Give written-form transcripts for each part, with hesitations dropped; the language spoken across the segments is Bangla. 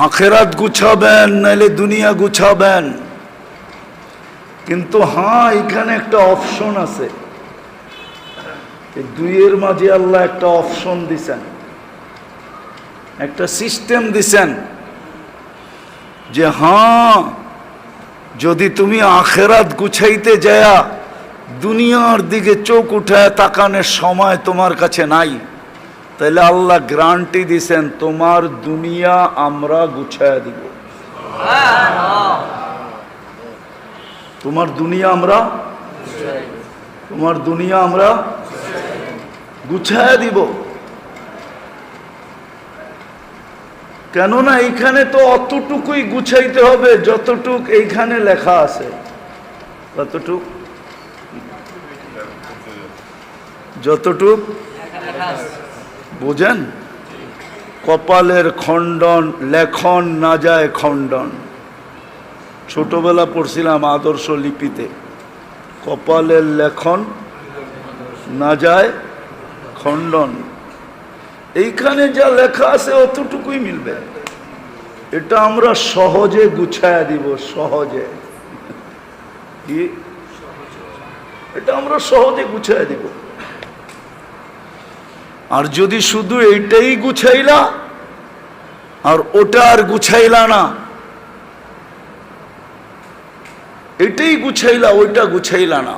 আখেরাত গুছাবেন নাইলে দুনিয়া গুছাবেন। কিন্তু হ্যাঁ, এখানে একটা অপশন আছে, এই দুইয়ের মাঝে আল্লাহ একটা অপশন দিছেন, একটা সিস্টেম দিছেন যে হ্যাঁ, যদি তুমি আখেরাত গুছাইতে যায়া দুনিয়ার দিকে চোখ উঠায় তাকানোর সময় তোমার কাছে নাই, তাহলে আল্লাহ গ্যারান্টি দিছেন তোমার দুনিয়া আমরা গুছায়া দিব। তোমার দুনিয়া আমরা গুছায়া দিব। কেননা এইখানে তো অতটুকুই গুছাইতে হবে যতটুক এইখানে লেখা আছে, যতটুক বুঝেন। কপালের খণ্ডন লেখন না যায় খণ্ডন। ছোটবেলা পড়ছিলাম আদর্শ লিপিতে, কপালের লেখন না যায় খণ্ডন। এইখানে যা লেখা আছে অতটুকুই মিলবে। এটা আমরা সহজে গুছায়া দিব, সহজে। কি? এটা আমরা সহজে গুছায়া দিব। আর যদি শুধু এইটাই গুছাইলা আর ওটা আর গুছাইলা না, এটাই গুছাইলা ওইটা গুছাইলা না,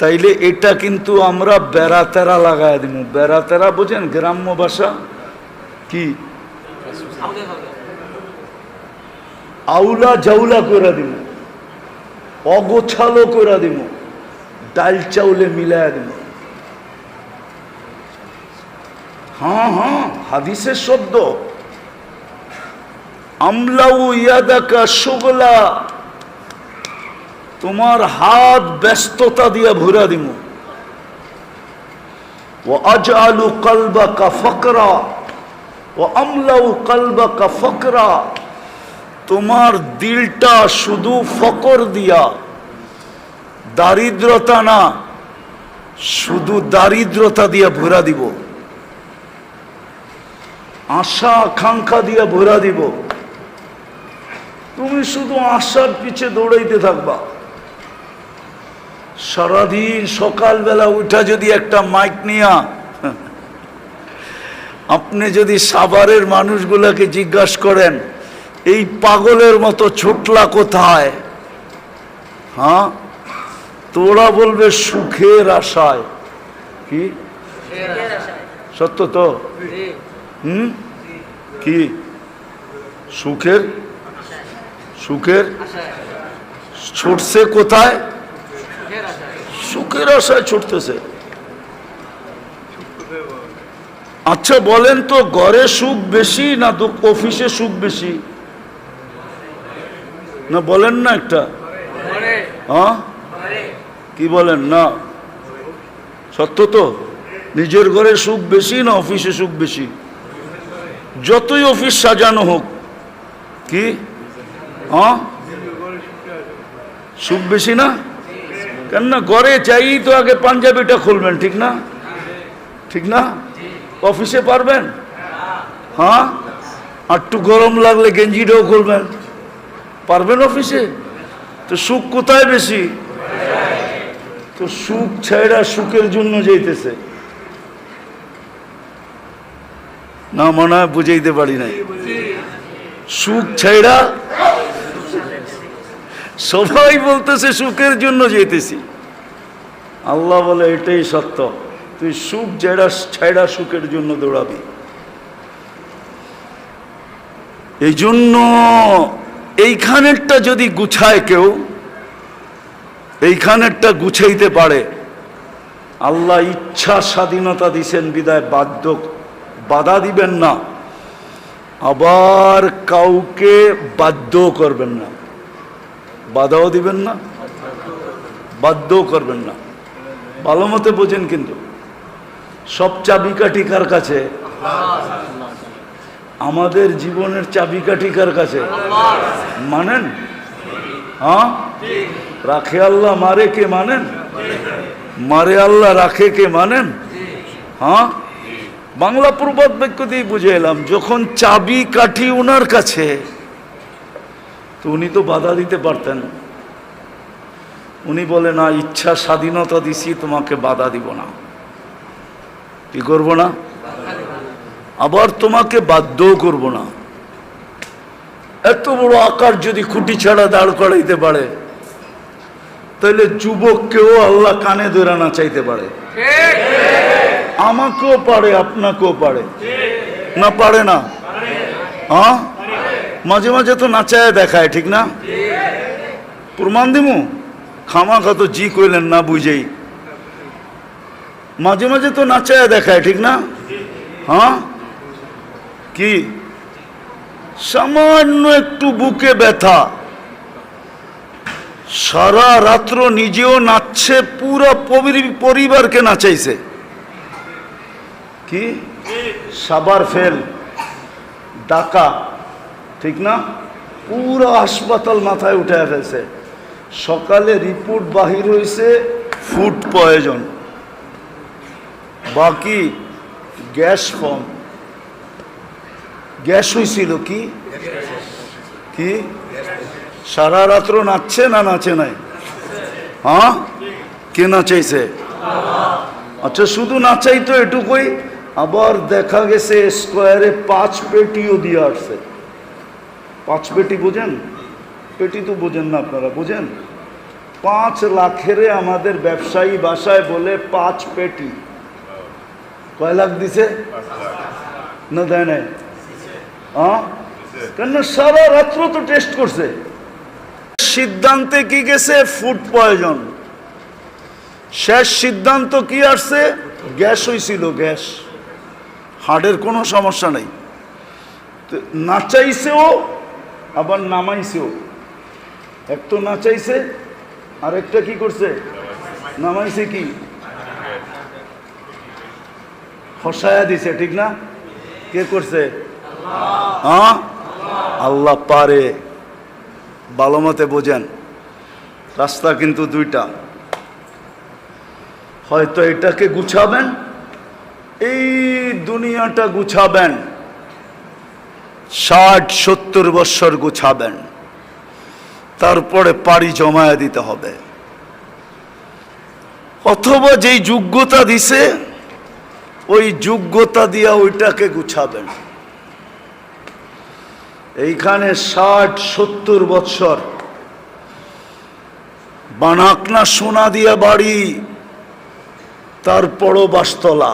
তাইলে এটা কিন্তু আমরা বেড়াতেরা লাগাই দিব। বেড়াতেরা বোঝেন? গ্রাম্য ভাষা কি? আউলা জাউলা করে দিব, অগোছালো করে দিব, ডাল চাউলে মিলাইয়া দিব। হ্যাঁ হ্যাঁ, হাদিসের শব্দ। আমলাউ ইয়াদাকা শুগলা, তোমার হাত ব্যস্ততা দিয়া ভরা দিব। ওয়া আজআলু কলবাকা ফাকরা ওয়া আমলাউ কলবাকা ফাকরা, তোমার দিলটা শুধু ফকর দিয়া, দারিদ্রতা না, শুধু দারিদ্রতা দিয়া ভরা দিব। আশা আকাঙ্ক্ষা দিয়া ভরা দিব। তুমি শুধু আশার পিছে দৌড়াইতে থাকবা। সারাদিন সকালবেলা উঠা যদি একটা মাইক নিয়া আপনি যদি সাভারের মানুষগুলাকে জিজ্ঞাসা করেন এই পাগলের মতো ছুটলা কোথায়, হ্যাঁ, তোরা বলবে সুখের আশায়। কি সত্য তো? কি সুখের ছুটছে কোথায়? সুখের আশায় ছুটতেছে। আচ্ছা বলেন তো, ঘরে সুখ বেশি না তো অফিসে সুখ বেশি? না বলেন না একটা, হ্যাঁ কি বলেন না? সত্য তো? নিজের ঘরে সুখ বেশি না অফিসে সুখ বেশি? যতই অফিস সাজানো হোক, কি হ্যাঁ সুখ বেশি না? কেননা ঘরে চাই তো আগে পাঞ্জাবিটা খুলবেন, ঠিক না? ঠিক না? অফিসে পারবেন? হ্যাঁ, একটু গরম লাগলে গেঞ্জিটাও খুলবেন, পারবেন অফিসে? তো সুখ কোথায় বেশি? তো সুখ ছেড়া সুখের জন্য যাইতেছে না, মনে হয় বুঝাইতে পারি নাই। সুখ ছেড়া সবাই বলতেছে সুখের জন্য যেতেছি। আল্লাহ বলে এটাই সত্য, তুই সুখ ছেড়া সুখের জন্য দৌড়াবি। এই জন্য এইখানেরটা যদি গুছায় কেউ, এইখানেরটা গুছাইতে পারে, আল্লাহ ইচ্ছা স্বাধীনতা দিছেন বিদায় বাধা দিবেন না, আবার কাউকে বাধ্য করবেন না। বাধাও দিবেন না, বাধ্যও করবেন না। ভালো মতে বোঝেন কিন্তু। সব চাবিকাঠি কার কাছে? আমাদের জীবনের চাবিকাঠি কার কাছে? মানেন? হ্যাঁ, রাখে আল্লাহ, মারে কে মানেন? মারে আল্লাহ, রাখে কে মানেন? হ্যাঁ, বাংলা প্রবাদ বাক্য দিয়ে বুঝে এলাম, যখন চাবি কাঠি ওনার কাছে, তো উনি তো বাধা দিতে পারতেন। উনি বলে না, ইচ্ছা স্বাধীনতা দিছি, তোমাকে বাধা দিব না। কি করব না? আবার তোমাকে বাধ্যও করব না। এত বড় আকার যদি খুঁটি ছাড়া দাঁড় করাইতে পারে, তাহলে যুবককেও আল্লাহ কানে ধরে না চাইতে পারে। আমাকেও পারে, আপনাকেও পারে, না পারে না? হ্যাঁ, মাঝে মাঝে তো নাচায় দেখায়, ঠিক না? প্রমাণ দিমু, খামাখা তো জি কইলেন না বুঝেই। মাঝে মাঝে তো নাচায় দেখায়, ঠিক না? হ্যাঁ, কি সামান্য একটু বুকে ব্যথা, সারা রাত্র নিজেও নাচছে, পুরো পরিবারকে নাচাইছে। কি সাবার ফেল, ডাকা, ঠিক না? পুরো হাসপাতাল মাথায় উঠে ফেলছে। সকালে রিপোর্ট বাহির হয়েছে ফুড পয়জন, বাকি গ্যাস ফর্ম। গ্যাস হয়েছিল কি? কি সারা রাত্র নাচছে না নাচে নাই? হ্যাঁ, কে নাচাইছে? আচ্ছা, শুধু নাচাই তো এটুকুই, আবার দেখা গেছে স্কোয়ারে 5 পেটিও দিয়ে আসছে। 5 পেটি বোঝেন? পেটি তো বোঝেন না আপনারা, বোঝেন? 5 লাখের আমাদের ব্যবসায়ী ভাষায় বলে 5 পেটি। কয় লাখ দিছে? না দেয় নাই? হ্যাঁ, কেন সারা রাত্র তো টেস্ট করছে। সিদ্ধান্তে কি গেছে? Food poison. শেষ সিদ্ধান্ত কি আসছে? গ্যাস হয়েছিল, গ্যাস। হার্টের কোনো সমস্যা নাই। নাচাইছেও আবার নামাইছেও। এক তো নাচাইছে, আর একটা কি করছে? নামাইছে। কি হসায়া দিছে, ঠিক না? কে করছে? হ্যাঁ, আল্লাহ পারে। ভালো মতে বোঝেন, রাস্তা কিন্তু দুইটা। হয়তো এটাকে গুছাবেন, এই দুনিয়াটা গুছাবেন, 60-70 বছর গুছাবেন, তারপরে পাড়ি জমায়া দিতে হবে। অথবা যেই যোগ্যতা দিছে, ওই যোগ্যতা দিয়া ওইটাকে গুছাবেন। এইখানে 60-70 বছর বানাকনা সোনা দিয়া বাড়ি, তারপরও বাসতলা,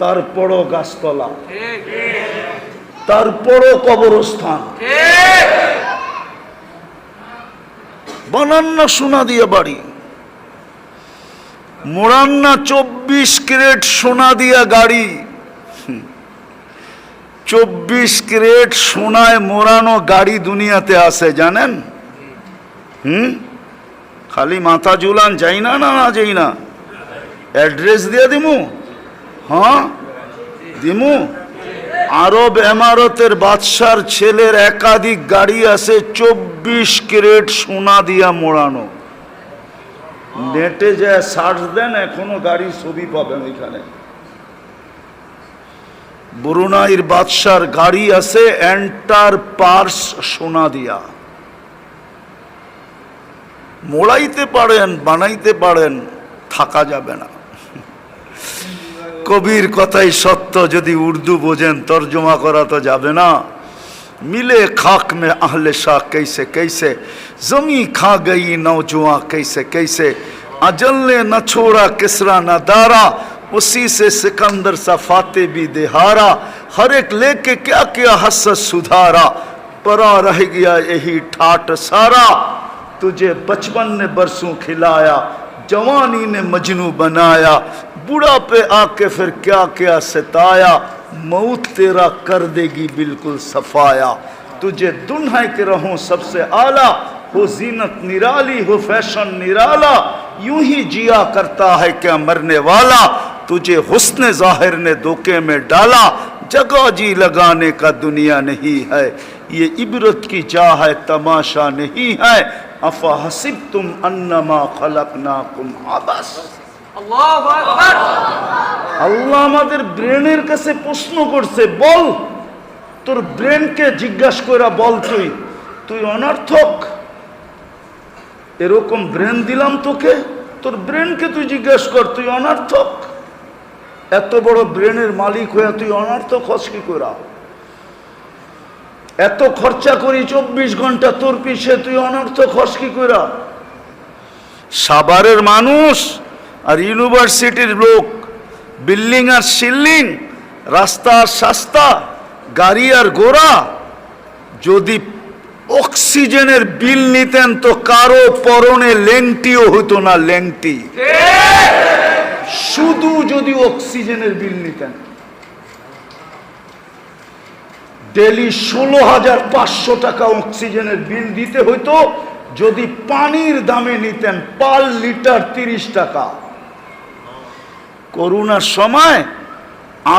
তারপরও গাছতলা, তারপরও কবরস্থান। বানান্না সোনা দিয়ে বাড়ি, মোড়ান্না 24 ক্যারেট সোনা দিয়া গাড়ি। 24 ক্যারেট সোনায় মোড়ানো গাড়ি দুনিয়াতে আছে, জানেন? খালি মাথা ঝুলান, যাই না? না যাই না? অ্যাড্রেস দিয়ে দিমু? হ্যাঁ দিমু। আরব এমারতের বাদশার ছেলের একাধিক গাড়ি আছে 24 ক্যারেট সোনা দিয়া মোড়ানো। নেটে যে সার্চ দেন, এখনো গাড়ির ছবি পাবেন ওইখানে। ব্রুনাইয়ের বাদশার গাড়ি আছে এন্টার পার্স সোনা দিয়া। মোড়াইতে পারেন, বানাইতে পারেন, থাকা যাবে না। কবির কথাই সত্য, যদি উর্দু বোঝেন তর্জমা করা তো যাবে না। मिले खाक में अहले शाह कैसे कैसे, जमी खा गई नौजवां कैसे कैसे, अजल ने न छोड़ा किसरा न दारा, उसी से सिकंदर सा फाते भी देहारा, हर एक लेके क्या क्या हसत सुधारा, परा रह गया यही ठाट सारा, तुझे बचपन ने बरसों खिलाया, जवानी ने मजनू बनाया, बुढ़ा पे आके फिर क्या क्या सताया, मौत तेरा कर देगी बिल्कुल सफाया, तुझे दुल्हन के रहूं सबसे आला, हो जीनत निराली हो फैशन निराला, यूं ही जिया करता है क्या मरने वाला, तुझे हुस्न जाहिर ने धोखे में डाला, जगह जी लगाने का दुनिया नहीं है, ये इबरत की चाह है तमाशा नहीं है, अफा हसिब तुम अन्नमा खलकनाकुम अबस। আল্লাহ আমাদের ব্রেনের কাছে প্রশ্ন করছে, বল তোর ব্রেনকে জিজ্ঞাসা করে বল, তুই অনর্থক। এরকম ব্রেন দিলাম তোকে, তোর ব্রেনকে তুই জিজ্ঞাসা কর, তুই অনর্থক। এত বড় ব্রেনের মালিক হয়ে তুই অনর্থক হস কি করে? এত খরচা করি 24 ঘন্টা তোর পিছে, তুই অনর্থক হস কি করে? সাভারের মানুষ আর ইউনিভার্সিটির লোক, বিল্ডিং আর সিল্ডিং, রাস্তা আর শাস্তা, গাড়ি আর ঘোড়া, যদি অক্সিজেনের বিল নিতেন তো কারো পরনে লেংটিও হতো না, লেংটি। শুধু যদি অক্সিজেনের বিল নিতেন, ডেলি 16,500 টাকা অক্সিজেনের বিল দিতে হইতো। যদি পানির দামে নিতেন পার লিটার 30 টাকা। করোনার সময়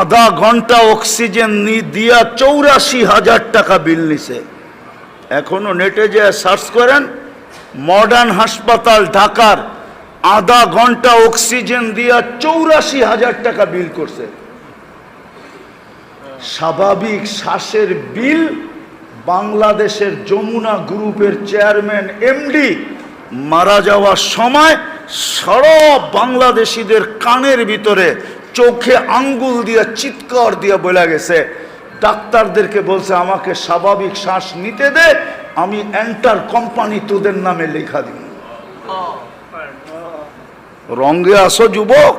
আধা ঘন্টা অক্সিজেন দিয়া 84,000 টাকা বিল নিছে। এখনো নেটে যে সার্চ করেন, মডার্ন হাসপাতাল ঢাকার আধা ঘন্টা অক্সিজেন দিয়া 84,000 টাকা বিল করছে। স্বাভাবিক শ্বাসের বিল বাংলাদেশের যমুনা গ্রুপের চেয়ারম্যান এমডি মারা যাওয়ার সময় সারা বাংলাদেশিদের কানের ভিতরে চোখে আঙ্গুল দিয়ে চিৎকার দিয়ে বলে গেছে, ডাক্তারদেরকে বলছে আমাকে স্বাভাবিক শ্বাস নিতে দে, আমি এন্টার কোম্পানি তোদের নামে লেখা দিব। রঙ্গে আসো যুবক,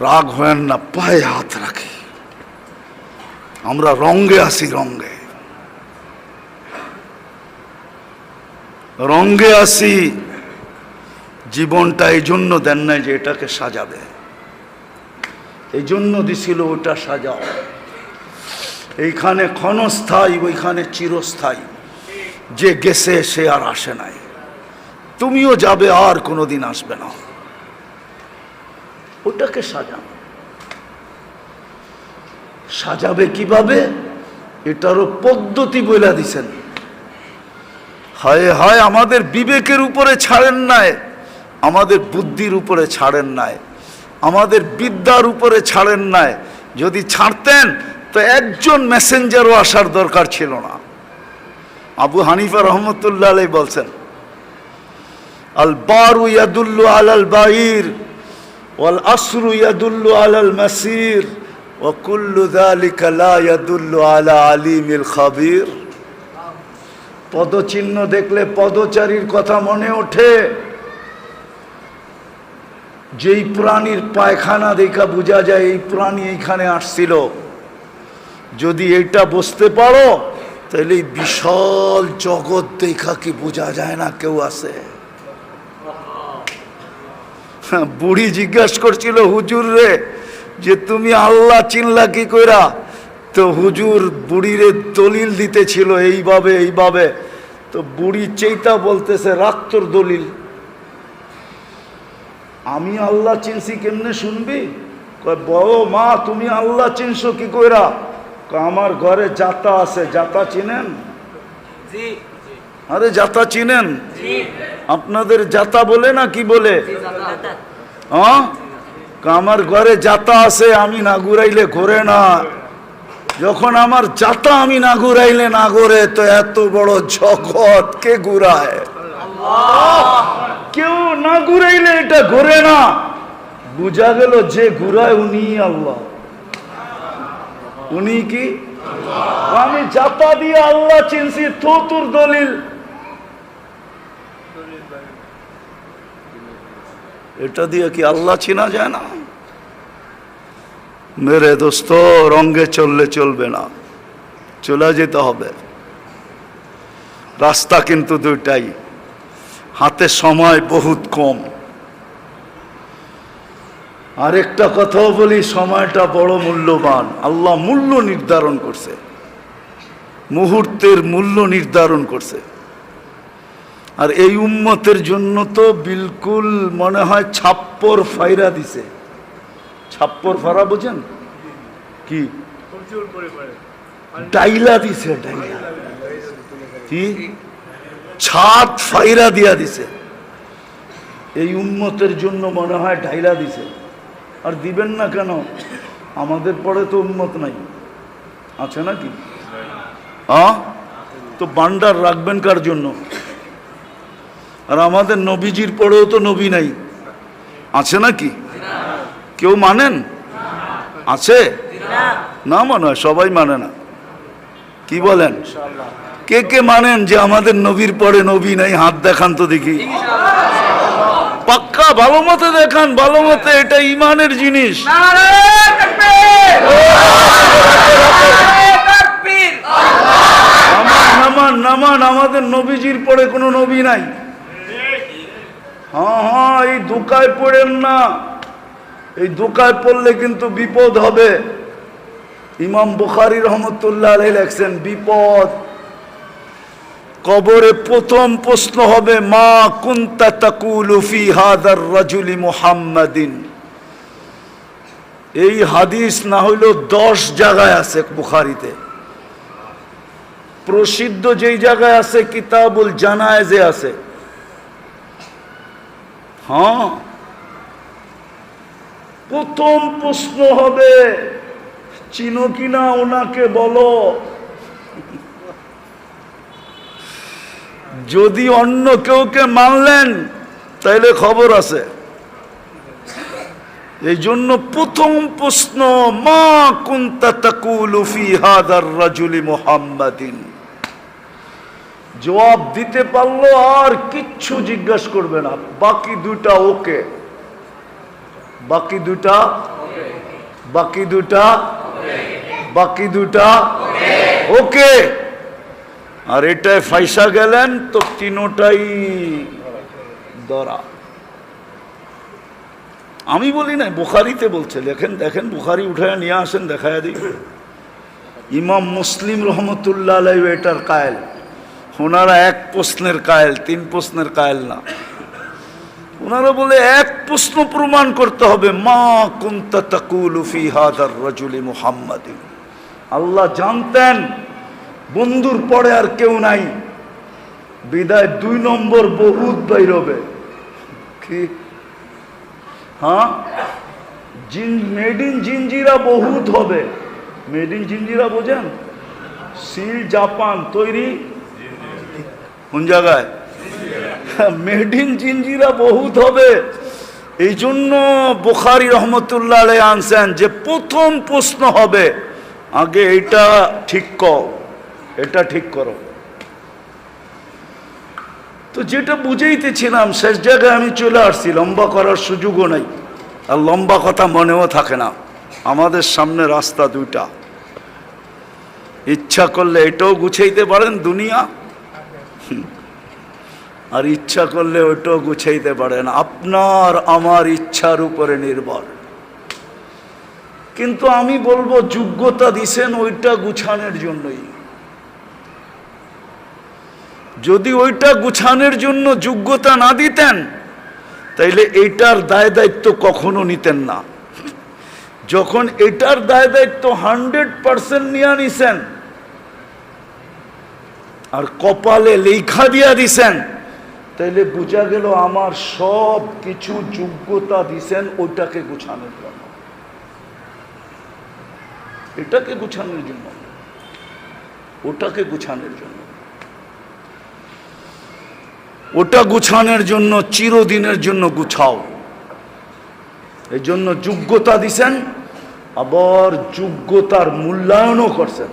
রাগ হয় না, পায়ে হাত রাখি, আমরা রঙ্গে আসি, রঙ্গে আসি। জীবনটা এই জন্য দেন নাই যে এটাকে সাজাবে, এই জন্য দিছিল ওটা সাজাও। এইখানে ক্ষণস্থায়ী, ওইখানে চিরস্থায়ী। যে গেছে সে আর আসে নাই, তুমিও যাবে আর কোনোদিন আসবে না। ওটাকে সাজাও। সাজাবে কিভাবে এটারও পদ্ধতি বলে দিছেন। হায় হায়, আমাদের বিবেকের উপরে ছাড়েন নাই, আমাদের বুদ্ধির উপরে ছাড়েন নাই, আমাদের বিদ্যার উপরে ছাড়েন নাই। যদি ছাড়তেন তো একজন মেসেঞ্জারও আসার দরকার ছিল না। আবু হানিফা রহমতুল্লাহ আলাইহি বলছেন, আল বারু ইয়াদুল্লু আলাল বাঈর ওয়াল আসরু ইয়াদুল্লু আলাল মাসির ওয়া কুল্লু যালিকা লা ইয়াদুল্লু আলা আলিমিল খাবীর। পদচিহ্ন দেখলে পদচারীর কথা মনে ওঠে। যেই প্রাণীর পায়খানা দেখা বোঝা যায় এই প্রাণী এইখানে আসছিল, যদি এইটা বুঝতে পারো তাহলে এই বিশাল জগৎ দেখা কি বোঝা যায় না কেউ আছে? বুড়ি জিজ্ঞাসা করছিল হুজুর রে যে তুমি আল্লাহ চিনলা কি কইরা? তো হুজুর বুড়িরে দলিল দিতেছিল এইভাবে। তো বুড়ি চেইতা বলতেছে, রাখ তোর দলিল, আমি আল্লাহ চিনছি কেমনে শুনবি? কয় বড় মা তুমি আল্লাহ চিনছো কি কইরা? আমার ঘরে জাতা আছে, জাতা চিনেন? আরে জাতা চিনেন? আপনাদের জাতা বলে না কি বলে? হ্যাঁ, আমার ঘরে জাতা আছে, আমি না ঘুরাইলে ঘোরে না। যখন আমার জাতা আমি না ঘুরাইলে না ঘোরে, তো এত বড় জগৎ কে ঘুরায়? কেউ না ঘুরাইলে এটা ঘোরে না। বুঝা গেল যে ঘুরায় উনি আল্লাহ। উনি কি? আমি জাতা দিয়ে আল্লাহ চিনছি, তো তোর দলিল। এটা দিয়ে কি আল্লাহ চিনা যায় না? মেরে দোস্ত, রঙ্গে চললে চলবে না, চলে যেতে হবে। রাস্তা কিন্তু দুইটাই, হাতে সময় বহুত কম। আরেকটা কথাও বলি, সময়টা বড় মূল্যবান। আল্লাহ মূল্য নির্ধারণ করছে, মুহূর্তের মূল্য নির্ধারণ করছে। আর এই উম্মতের জন্য তো বিলকুল মনে হয় ছাপ্পর ফাইরা দিছে। ছাপ্পর ফারা বোঝেন কি? ডাইলা দিছে, ডাইলা কি ছাদ ফাইরা দিয়া দিছে। এই উম্মতের জন্য মনে হয় ঢাইলা দিছে। আর দিবেন না কেন? আমাদের পরে তো উম্মত নাই, আছে নাকি? তো ভান্ডার রাখবেন কার জন্য? আর আমাদের নবীজির পরেও তো নবী নাই, আছে নাকি? কেউ মানেন? আছে না? মনে হয় সবাই মানে না। কি বলেন? কে কে মানেন যে আমাদের নবীর পরে নবী নাই? হাত দেখান তো দেখি। পাক্কা ভালো মতে দেখান, ভালো মতে। এটা ইমানের জিনিস। নামান নামান, আমাদের নবীজির পরে কোনো নবী নাই। হ্যাঁ, এই ধোকায় পড়েন না। এই ধোকায় পড়লে কিন্তু বিপদ হবে। ইমাম বুখারী রহমতুল্লাহ আলাইহি লেখছেন, বিপদ। কবরে প্রথম প্রশ্ন হবে, মা কুনতা তাকুলু ফি হাদার রাজুলি মুহাম্মাদিন। এই হাদিস না হইল 10 জায়গায় আছে বুখারীতে। প্রসিদ্ধ যেই জায়গায় আছে কিতাবুল জানায়েজে আছে। হ্যাঁ, প্রথম প্রশ্ন হবে, চিনো কিনা ওনাকে বলো। যদি অন্য কেউকে মানলেন তাইলে খবর আছে। এই জন্য প্রথম প্রশ্ন, মা কুনতা তাকুলু ফি হাদার রাজুলি মুহাম্মাদিন। জবাব দিতে পারলো আর কিচ্ছু জিজ্ঞাসা করবে না। বাকি দুটা ওকে, বাকি দুটা, বাকি দুটা, বাকি দুটা ওকে। আর এটায় ফাইসা গেলেন তো তিনোটাই ধরা। আমি বলি না, বুখারীতে বলছে। দেখেন দেখেন, বুখারী উঠায় নিয়ে আসেন, দেখায় দিই। ইমাম মুসলিম রহমতুল্লাহ আলাইহি এটার কায়েল। ওনারা এক প্রশ্নের কায়েল, 3 প্রশ্নের কায়েল না। ওনারা বলে এক প্রশ্ন প্রমাণ করতে হবে, মা কুনতা তাকুলু ফি হাদার রাজুলি মুহাম্মাদিন। আল্লাহ জানতেন বন্ধুর পরে আর কেউ নাই, বিদায় 2 নম্বর বহুত বাইরবে। কি? হ্যাঁ, মেড ইন জিঞ্জিরা বহুত হবে। মেড ইন জিঞ্জিরা বোঝেন? সিল জাপান তৈরি কোন জায়গায়? মেড ইন জিঞ্জিরা বহুত হবে। এই জন্য বুখারী রহমতুল্লাহ আলাইহি আনছেন যে প্রথম প্রশ্ন হবে, আগে এটা ঠিক কর, এটা ঠিক করো। তো যেটা বুঝাইতেছিলাম শেষ জায়গায় আমি চলে আসছি। লম্বা করার সুযোগও নাই, আর লম্বা কথা মনেও থাকে না। আমাদের সামনে রাস্তা 2টা। ইচ্ছা করলে এটাও গুছাইতে পারেন দুনিয়া, আর ইচ্ছা করলে ওইটাও গুছাইতে পারেন। আপনার আমার ইচ্ছার উপরে নির্ভর। কিন্তু আমি বলবো, যোগ্যতা দিছেন ওইটা গুছানোর জন্যই। যদি ওইটা গুছানোর জন্য যোগ্যতা না দিতেন তাইলে এইটার দায় দায়িত্ব কখনো নিতেন না। যখন এটার দায় দায়িত্ব 100% নিয়ে নিছেন আর কপালে লেখা দিয়া দিছেন, তাইলে বোঝা গেল আমার সব কিছু যোগ্যতা দিছেন ওইটাকে গুছানোর জন্য, এটাকে গুছানোর জন্য, ওটাকে গুছানোর জন্য। ওটা গুছানোর জন্য চিরদিনের জন্য গুছাও। এই জন্য যোগ্যতা দিছেন, আবার যোগ্যতার মূল্যায়নও করছেন।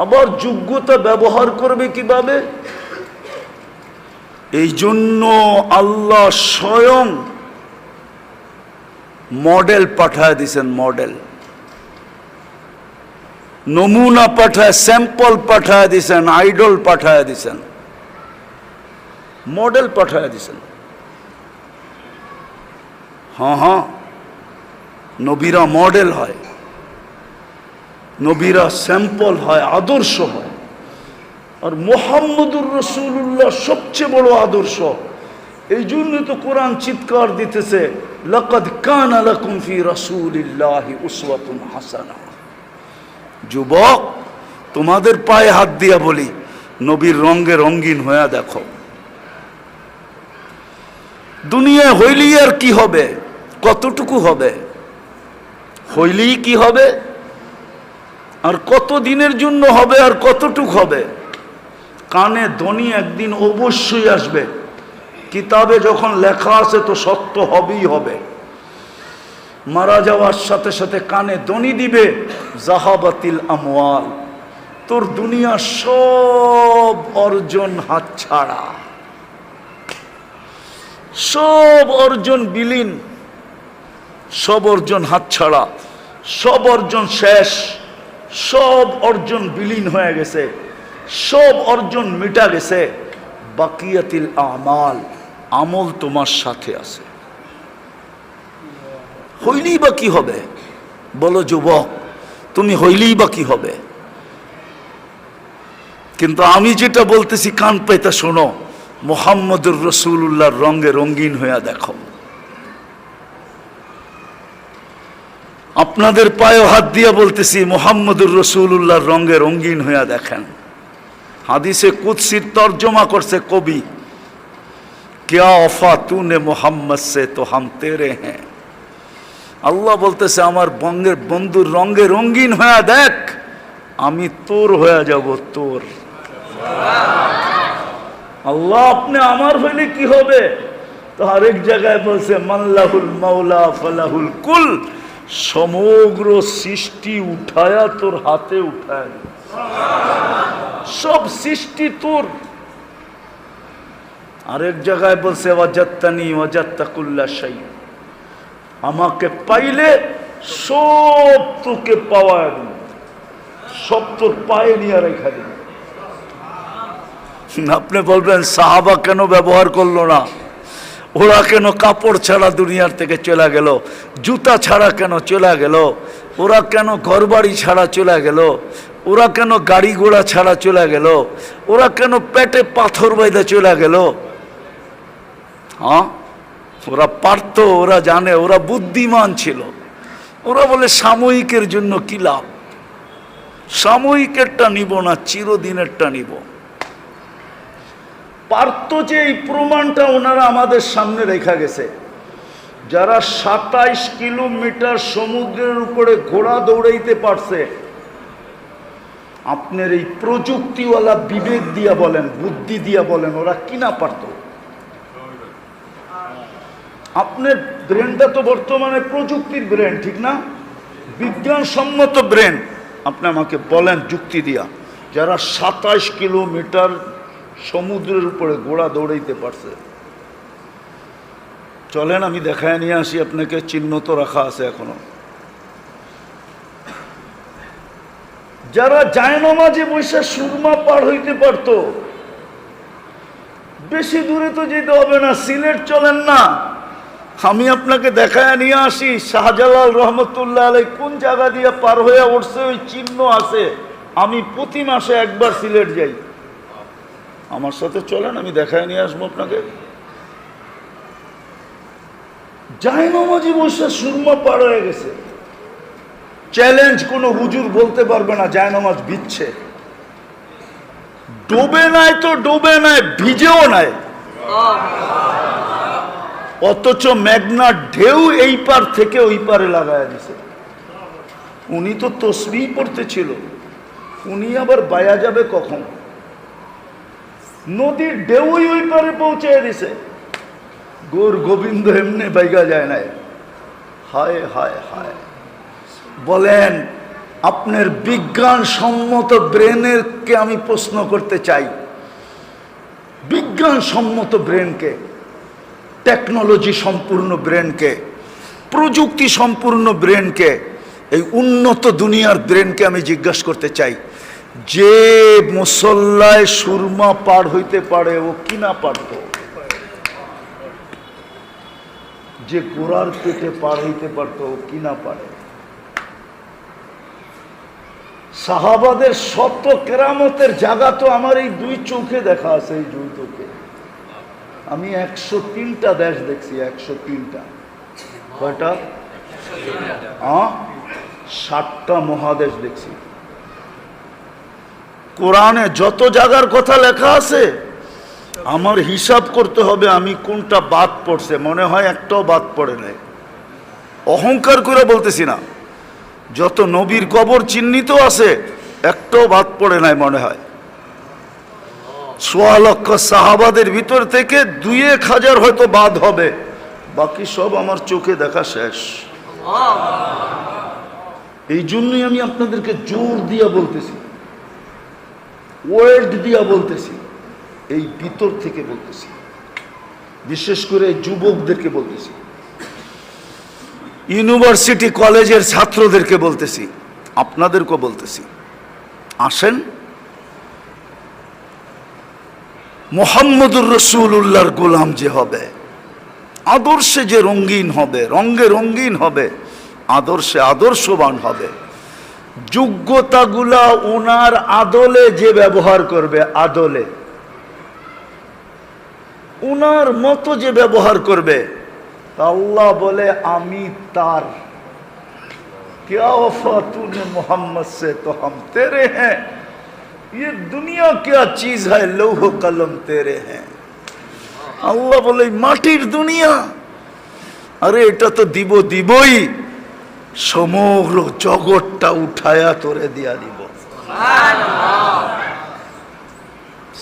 আবার যোগ্যতা ব্যবহার করবে কিভাবে? এই জন্য আল্লাহ স্বয়ং মডেল পাঠায় দিছেন। মডেল, নমুনা পাঠায়, স্যাম্পল পাঠায় দিছেন, আইডল পাঠায় দিছেন, মডেল পাঠায় দিছেন। হ্যাঁ হ্যাঁ, নবীরা মডেল হয়, নবীরা স্যাম্পল হয়, আদর্শ হয়। আর মুহাম্মদুর রাসূলুল্লাহ সবচেয়ে বড় আদর্শ। এই জন্য তো কোরআন চিৎকার দিতেছে, লাকাদ কানা লাকুম ফি রাসূলিল্লাহি উসওয়াতুন হাসানাহ। যুবক, তোমাদের পায়ে হাত দিয়া বলি, নবীর রঙে রঙিন হয়ে দেখো। দুনিয়া হইলেই আর কি হবে? কতটুকু হবে? হইলেই কি হবে? আর কত দিনের জন্য হবে? আর কতটুকু হবে? কানে ধ্বনি একদিন অবশ্যই আসবে। কিতাবে যখন লেখা আছে তো সত্য হবেই হবে। মারা যাওয়ার সাথে সাথে কানে ধ্বনি দিবে, জাহাবাতিল আমওয়াল, তোর দুনিয়া সব অর্জন হাতছাড়া, সব অর্জন বিলীন, সব অর্জন হাতছাড়া, সব অর্জন শেষ, সব অর্জন বিলীন হয়ে গেছে, সব অর্জন মিটা গেছে। বাকিয়াতিল আমাল, আমল তোমার সাথে আছে। হইলেই বা কি হবে? বলো যুবক, তুমি হইলেই বা কি হবে? কিন্তু আমি যেটা বলতেছি কান পেতে শোনো, মুহাম্মদুর রাসূলুল্লাহর রঙে রঙিন হইয়া দেখো। আপনাদের পায়ে হাত দিয়া বলতেছি, মুহাম্মদুর রাসূলুল্লাহর রঙে রঙিন হইয়া দেখেন। হাদিসে কুদসির তর্জমা করছে কবি, क्या वफा तूने मोहम्मद से तो हम तेरे हैं। আল্লাহ বলতেছে আমার বন্ধুর রঙে রঙিন হয়ে দেখ, আমি তোর হয়ে যাব, তোর। আল্লাহ আপনি আমার হইলে কি হবে? তো আরেক জায়গায় বলছে মাল্লাহুল মাওলা ফালাহুল কুল, সমগ্র সৃষ্টি উঠায়া তোর হাতে উঠায়, সব সৃষ্টি তোর। আরেক জায়গায় বলছে ওয়াজাত্তানি ওয়াজাত্তা কুল্লা শাই, আমাকে পাইলে সব তোকে পাওয়া, সব তোর পায়ে নিয়ে রেখা দিন। আপনি বলবেন সাহাবা কেন ব্যবহার করলো না? ওরা কেন কাপড় ছাড়া দুনিয়ার থেকে চলে গেল? জুতা ছাড়া কেন চলে গেল? ওরা কেন ঘরবাড়ি ছাড়া চলে গেল? ওরা কেন গাড়ি ঘোড়া ছাড়া চলে গেল? ওরা কেন পেটে পাথর বাইদা চলে গেল? হ্যাঁ, ওরা পারতো, ওরা জানে, ওরা বুদ্ধিমান ছিল। ওরা বলে সাময়িকের জন্য কি লাভ, সাময়িকেরটা নিব না, চিরদিনেরটা নিব। পারত যে এই প্রমাণটা ওনারা আমাদের সামনে রেখা গেছে। যারা 27 কিলোমিটার সমুদ্রের উপরে ঘোড়া দৌড়াইতে পারছে, আপনার এই প্রযুক্তিওয়ালা বিবেক দিয়া বলেন, বুদ্ধি দিয়া বলেন, ওরা কিনা পারত? আপনার ব্রেনটা তো বর্তমানে প্রযুক্তির ব্রেন, ঠিক না? বিজ্ঞানসম্মত ব্রেন। আপনি আমাকে বলেন যুক্তি দিয়া, যারা 27 কিলোমিটার সমুদ্রের উপরে ঘোড়া দৌড়াইতে পারছে, চলেন আমি দেখায় নিয়ে আসি আপনাকে, চিহ্ন তো রাখা আছে এখনো। যারা জায়নামাজে বসে সুরমা পার হইতে পারতো, বেশি দূরে তো যেতে হবে না, সিলেট চলেন না, আমি আপনাকে দেখায় নিয়ে আসি। শাহজালাল রহমতুল্লাহ আলাইহি কোন জায়গা দিয়ে পার হয়ে উঠছে ওই চিহ্ন আছে। আমি প্রতি মাসে একবার সিলেট যাই, আমার সাথে চলেন, আমি দেখায় নিয়ে আসবো আপনাকে। জায়নামাজি বসে সুরমা পার হয়ে গেছে। চ্যালেঞ্জ, কোনো হুজুর বলতে পারবে না জায়নামাজ ভিজছে। ডোবে নাই তো ডোবে নাই, ভিজেও নাই, অথচ মেঘনার ঢেউ এই পার থেকে ওই পারে লাগায় দিছে। উনি তো তসবিহ পড়তেছিল, উনি আবার বায়া যাবে কখন? নদীর ঢেউই ওই পারে পৌঁছে দিছে। গোর গোবিন্দ এমনি বাইগা যায় নাই। হায় হায় হায়। বলেন, আপনার বিজ্ঞানসম্মত ব্রেনকে আমি প্রশ্ন করতে চাই, বিজ্ঞানসম্মত ব্রেনকে, টেকনোলজি সম্পূর্ণ ব্রেনকে, প্রযুক্তি সম্পূর্ণ ব্রেনকে, এই উন্নত দুনিয়ার ব্রেনকে আমি জিজ্ঞাসা করতে চাই, যে মুসল্লায় সুরমা পার হইতে পারে ও কিনা পারত? যে গোড়ার পেটে পার হইতে পারত ও কিনা পারে? সাহাবাদের শত কেরামতের জায়গা তো আমার এই দুই চোখে দেখা আছে, এই দুই চোখে। আমি 103টা দেশ দেখছি, 103টা। কয়টা? 60টা মহাদেশ দেখছি। কোরআনে যত জায়গার কথা লেখা আছে আমার হিসাব করতে হবে আমি কোনটা বাদ পড়ছে, মনে হয় একটাও বাদ পড়ে নাই। অহংকার করে বলতেছি না, যত নবীর কবর চিহ্নিত আছে একটাও বাদ পড়ে নাই মনে হয়। ১.৫ লক্ষ সাহাবাদের ভিতর থেকে ২-১ হাজার হয়তো বাদ হবে, বাকি সব আমার চোখে দেখা শেষ। এই জন্যই আমি আপনাদেরকে জোর দিয়া বলতেছি, ওয়ার্ড দিয়া বলতেছি, এই ভিতর থেকে বলতেছি, বিশেষ করে যুবকদেরকে বলতেছি, ইউনিভার্সিটি কলেজের ছাত্রদেরকে বলতেছি, আপনাদেরকেও বলতেছি, আসেন মুহাম্মদুর রাসূলুল্লাহর গোলাম যে হবে, আদর্শে যে রঙিন হবে, রঙে রঙিন হবে, আদর্শে আদর্শবান হবে, যোগ্যতাগুলা ওনার আদলে যে ব্যবহার করবে, আদলে ওনার মতো যে ব্যবহার করবে, আল্লাহ বলে আমি তার। क्या वफा तूने मोहम्मद से तो हम तेरे हैं, ये दुनिया क्या चीज है, लौह कलम तेरे हैं। আল্লাহ বলে মাটির দুনিয়া, আরে এটা তো দিবই, সমগ্র জগৎটা উঠায়া তোরে দিয়া দিব।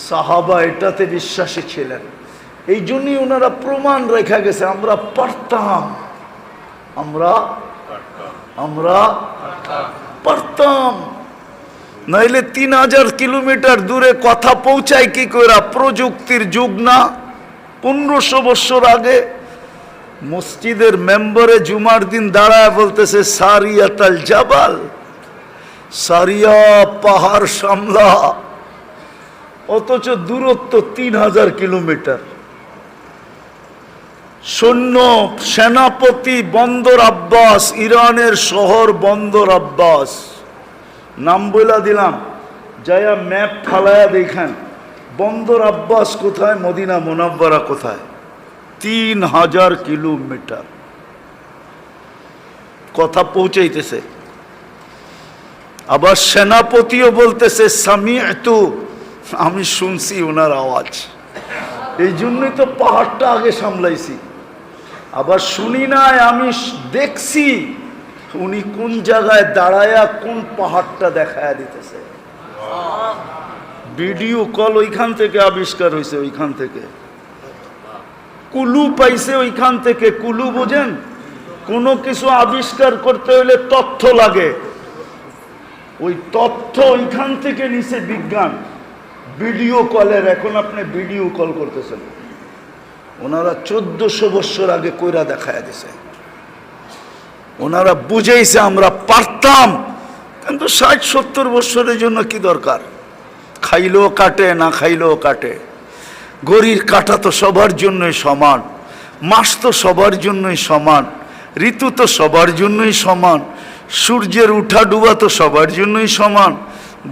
সাহাবা এটাতে বিশ্বাসী ছিলেন, এই জন্যই ওনারা প্রমাণ রেখা গেছে, আমরা পারতাম, আমরা পারতাম, নাইলে ৩,০০০ কিলোমিটার দূরে কথা পৌঁছায় কি করে? প্রযুক্তির যুগ না? ১৫০০ বছর আগে মসজিদের মেম্বারে জুমার দিন দাঁড়ায় বলতেছে সারিয়াতাল জাবাল, সারিয়া পাহাড় সামলা, অথচ দূরত্ব ৩,০০০ কিলোমিটার। সৈন্য সেনাপতি বন্দর আব্বাস, ইরানের শহর বন্দর আব্বাস, নাম বইলা দিলাম, যায়া ম্যাপ ফালায়া দেখেন বন্দর আব্বাস কোথায়, মদিনা মুনাব্বারা কোথায়, ৩,০০০ কিলোমিটার কথা পৌঁছাইতেছে। আবার সেনাপতিও বলতেছে সামিআতু, আমি শুনছি ওনার আওয়াজ, এই জন্যই তো পাহাড়টা আগে সামলাইছি। আবার শুনি নাই, আমি দেখছি উনি কোন জায়গায় দাঁড়ায়া কোন পাহাড়টা দেখায়া দিতেছে। ভিডিও কল ওইখান থেকে আবিষ্কার হয়েছে, ওইখান থেকে কুলু পাইছে, ওইখান থেকে কুলু বোঝেন, কোনো কিছু আবিষ্কার করতে হলে তথ্য লাগে, ওই তথ্য ওইখান থেকে নিছে বিজ্ঞান। ভিডিও কলের, এখন আপনি ভিডিও কল করতেছেন, ওনারা ১৪০০ বছর আগে কইরা দেখায়া দিছে। ওনারা বুঝেইছে আমরা পারতাম, কিন্তু ৬০-৭০ বছরের জন্য কি দরকার? খাইলেও কাটে, না খাইলেও কাটে। ঘড়ির কাঁটা তো সবার জন্যই সমান, মাস তো সবার জন্যই সমান, ঋতু তো সবার জন্যই সমান, সূর্যের উঠা ডুবা তো সবার জন্যই সমান,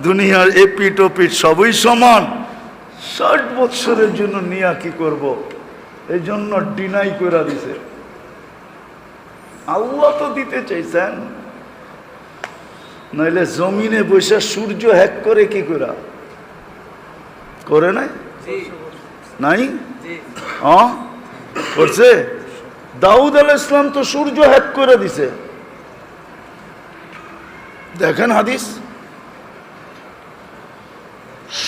দুনিয়ার এপিট ওপিট সবই সমান। ৬০ বছরের জন্য নিয়া কি করব? এই জন্য ডিনাই করে দিছে। আল্লাহ তো দিতে চাইছেন, নইলে জমিনে বসে সূর্য হ্যাক করে কি করে নাই? নাই করছে? দাউদ আলাইহিস সালাম তো সূর্য হ্যাক করে দিছে, দেখেন হাদিস,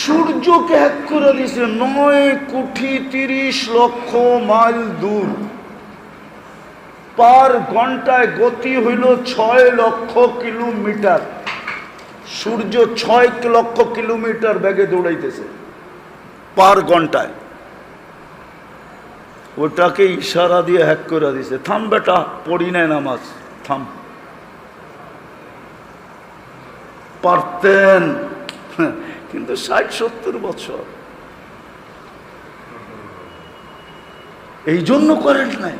সূর্যকে হ্যাক করে দিছে ৯,৩০,০০,০০০ মাইল দূর, পার ঘন্টায় গতি হইল ৬,০০,০০০ কিলোমিটার। সূর্য ৬,০০,০০০ কিলোমিটার বেগে দৌড়াইতেছে পার ঘন্টায়, ওটাকে ইশারা দিয়ে হ্যাক করে দিছে, থাম বেটা, পড়ি নাই নামাজ, থাম। পারতেন, কিন্তু ৬০-৭০ বছর, এই জন্য করেন নাই।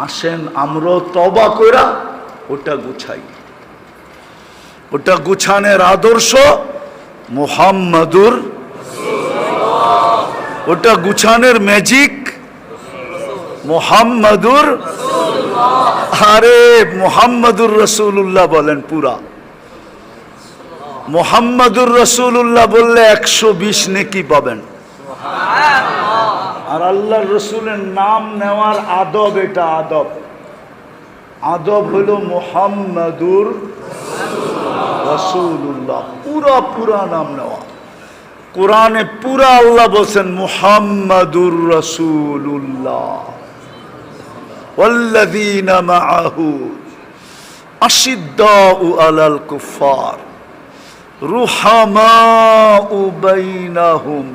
আসেন আমরাও তওবা কইরা ওটা গুছাই, ওটা গুছানের আদর্শ মুহাম্মাদুর, ওটা গুছানের ম্যাজিক মুহাম্মাদুর, আরে মুহাম্মাদুর রাসূলুল্লাহ বলেন পুরা। মুহাম্মাদুর রাসূলুল্লাহ বললে ১২০ নেকি পাবেন, আর আল্লাহর রসুলের নাম নেওয়ার আদব, এটা আদব। আদব হলো মুহাম্মাদুর রাসূলুল্লাহ, পুরা নাম নেওয়া। কোরআনে পুরা আল্লাহ বলছেন মুহাম্মাদুর রাসূলুল্লাহ ওয়াল্লাযীনা মাআহু আশিদ্দাউ আলাল কুফার রুহামাউ বাইনাহুম।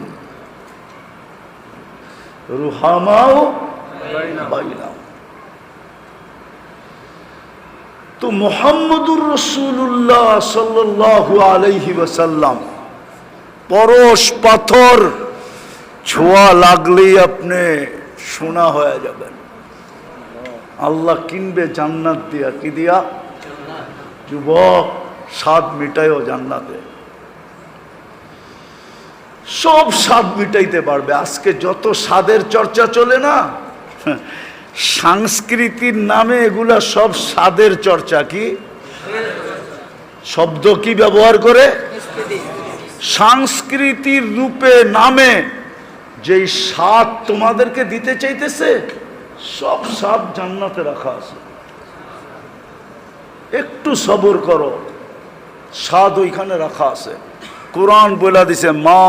তো মুহাম্মাদুর রাসূলুল্লাহ সাল্লাল্লাহু আলাইহি ওয়াসাল্লাম পরশ পাথর ছোঁয়া লাগলেই আপনি সোনা হয়ে যাবেন। আল্লাহ কিনবে জান্নাত দিয়া। কি দিয়া? যুবক, স্বাদ মিটাইও জান্নাতে, সব স্বাদ মিটাইতে পারবে। আজকে যত স্বাদের চর্চা চলে না, সংস্কৃতির নামে এগুলা সব স্বাদের চর্চা। কি শব্দ কি ব্যবহার করে? সংস্কৃতির রূপে নামে যেই স্বাদ তোমাদেরকে দিতে চাইতেছে, সব স্বাদ জান্নাতে রাখা আছে। একটু সবর করো, স্বাদ ওইখানে রাখা আছে। কোরআন বলে দিছে মা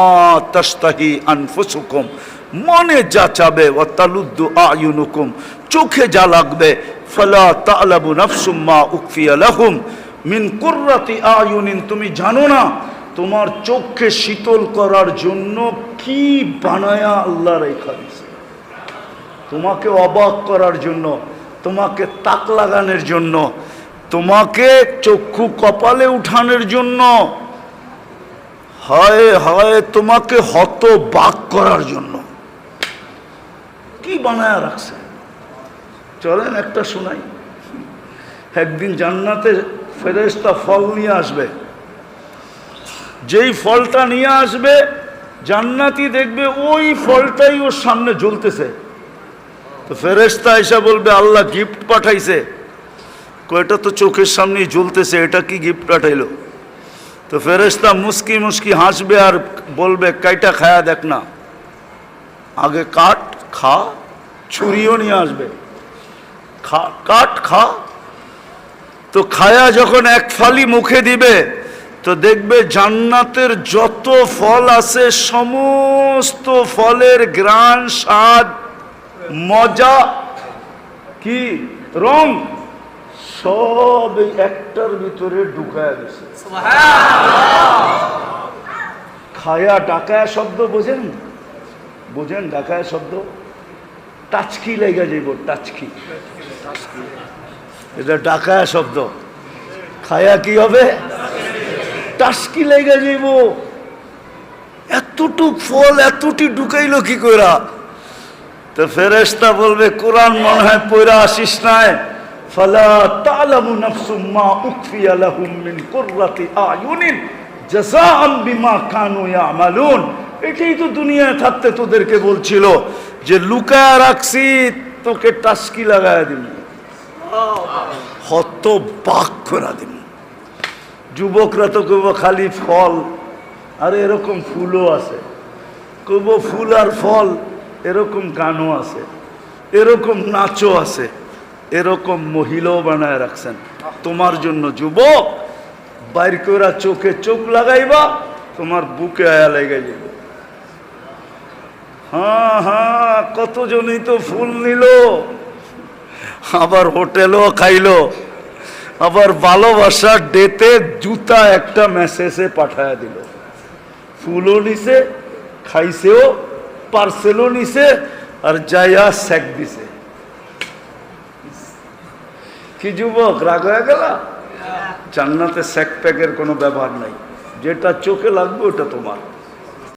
তাশতাহি আনফুসুকুম, মনে যা চাবে, ওয়া তালুদ্দু আয়ুনুকুম, চোখে যা লাগবে, ফালা তা'লামু নাফসুম মা উকফিয়া লাহুম মিন কুররাতি আয়ুনিন, তুমি জানো না তোমার চোখকে শীতল করার জন্য কি বানায়া আল্লাহ রেখা দিয়েছে, তোমাকে অবাক করার জন্য, তোমাকে তাক লাগানোর জন্য, তোমাকে চক্ষু কপালে উঠানোর জন্য, হয় হয় তোমাকে হতবাক করার জন্য কি বানায়া রাখছে। চলেন একটা শোনাই। একদিন জান্নাতে ফেরেশতা ফল নিয়ে আসবে, যেই ফলটা নিয়ে আসবে জান্নাতি দেখবে ওই ফলটাই ওর সামনে জ্বলতেছে। তো ফেরেশতা এসে বলবে আল্লাহ গিফট পাঠাইছে। কয়টা তো চোখের সামনেই জ্বলতেছে, এটা কি গিফট পাঠাইলো? তো ফেরেশতা মুস্কি মুস্কি হাসবে আর বলবে কাইটা খায়া দেখ না, আগে কাট খা। ছুরিও নিয়ে আসবে, খা কাট খা। তো খায়া যখন এক ফালি মুখে দিবে তো দেখবে জান্নাতের যত ফল আছে সমস্ত ফলের ঘ্রাণ, স্বাদ, মজা, কি রং, সব একটার ভিতরে ঢুকায়া দিছে। খায়া ডাকায়া শব্দ বোঝেন? বোঝেন ডাকায়া শব্দ? টাচকি লেগে যাইব, টাচকি, এটা ডাকায়া শব্দ। খায়া কি হবে? টাচকি লেগে যাইব। এতটুক ফল এতটি ঢুকাইলো কি কইরা? তো ফেরেশতা বলবে কোরআন মনে হয় পড়া আসিস নাই, ফালা তা'লামু নাফসুম মা উকফিয়া লাহুম মিন কুররাতি আয়ুনিন জাযাআন বিমা কানু ইয়ামালুন। এটাই তো দুনিয়ায় থাকতে তোদেরকে বলছিল যে লুকায়া রাখছি, তোকে টাস্কি লাগায়া দিব, হতবাক করে দিব। যুবকরা তো কইব খালি ফল, আর এরকম ফুলও আছে। কইব ফুল আর ফল, এরকম গানও আছে, এরকম নাচও আছে, এরকম মহিলাও বানায় রাখছেন তোমার জন্য। যুবক, বাইর করে চোখে চোখ লাগাইবা, তোমার বুকে আয়া লেগে যাবে। হ্যাঁ হ্যাঁ, কতজনই তো ফুল নিল, আবার হোটেলও খাইলো, আবার ভালোবাসার ডেতে জুতা একটা মেসেজে পাঠায় দিল। ফুলও নিছে, খাইছেও, পার্সেলও নিছে, আর যাইয়া সেক দিছে। কি যুবক, রাগ হয়ে গেল? জান্নাতে সেক প্যাকের কোনো ব্যবহার নাই, যেটা চোখে লাগবে ওটা তোমার।